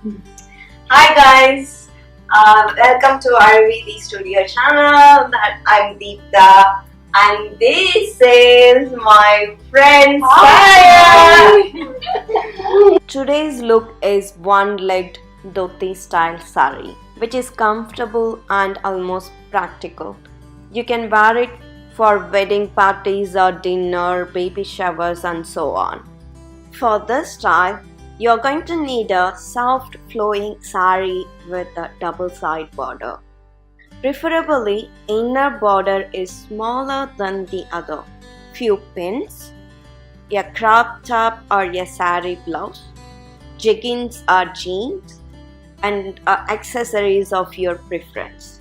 Hi guys, welcome to our VD Studio channel. I'm Deepta and this is my friend Sari. Today's look is one-legged Dhoti Style Saree, which is comfortable and almost practical. You can wear it for wedding parties or dinner, baby showers and so on. For this style, you're going to need a soft flowing saree with a double side border. Preferably, inner border is smaller than the other. Few pins, a crop top or a saree blouse, jeggings or jeans, and accessories of your preference.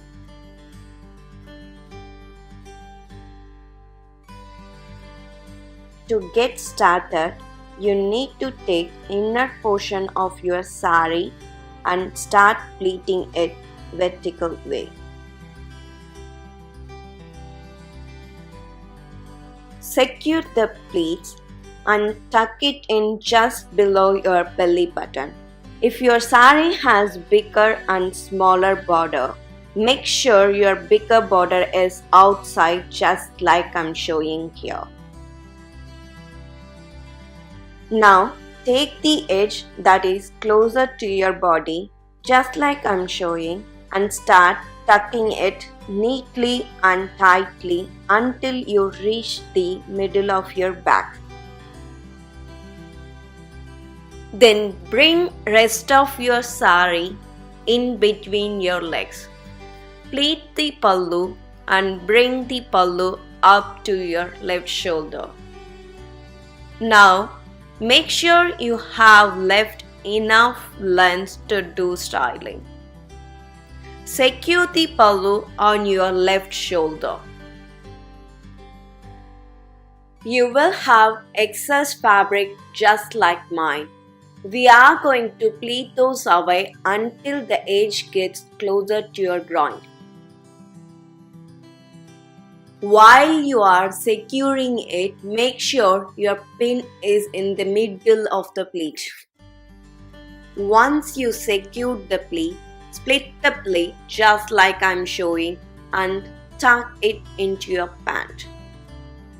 To get started, you need to take inner portion of your saree and start pleating it vertical way. Secure the pleats and tuck it in just below your belly button. If your saree has bigger and smaller border, make sure your bigger border is outside just like I'm showing here. Now take the edge that is closer to your body just like I'm showing and start tucking it neatly and tightly until you reach the middle of your back. Then bring rest of your saree in between your legs. Pleat the pallu and bring the pallu up to your left shoulder. Now make sure you have left enough length to do styling. Secure the pallu on your left shoulder. You will have excess fabric just like mine. We are going to pleat those away until the edge gets closer to your groin. While you are securing it, make sure your pin is in the middle of the pleat. Once you secure the pleat, split the pleat just like I'm showing and tuck it into your pant.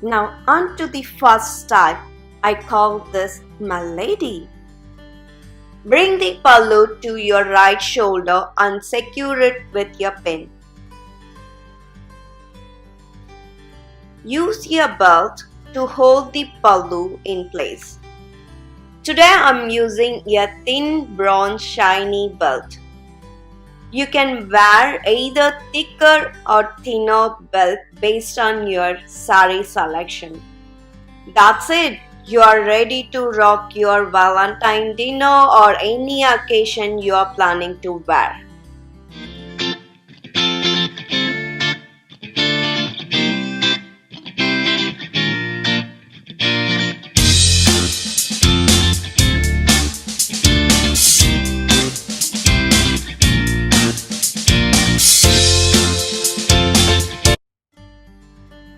Now on to the first style. I call this my lady. Bring the pallu to your right shoulder and secure it with your pin. Use your belt to hold the pallu in place. Today I'm using a thin bronze shiny belt. You can wear either thicker or thinner belt based on your saree selection. That's it. You are ready to rock your Valentine dinner or any occasion you are planning to wear.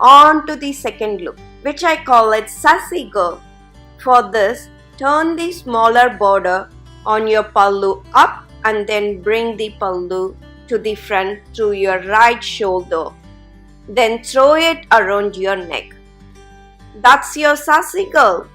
On to the second look, which I call it sassy girl. For this, turn the smaller border on your pallu up and then bring the pallu to the front through your right shoulder. Then throw it around your neck. That's your sassy girl.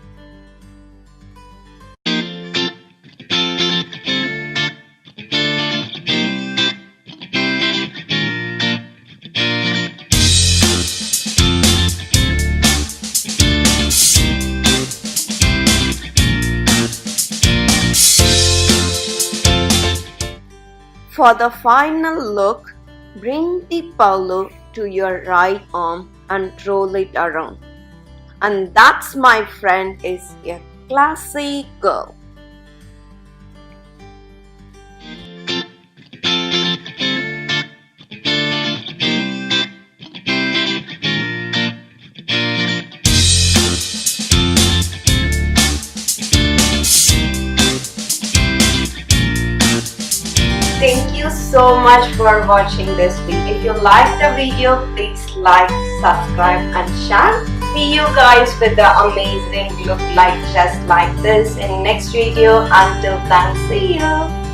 For the final look, bring the pallu to your right arm and roll it around. And that's, my friend, is a classy girl. Thank you so much for watching this video. If you like the video, please like, subscribe and share. See you guys with the amazing look like just like this in next video. Until then, see you.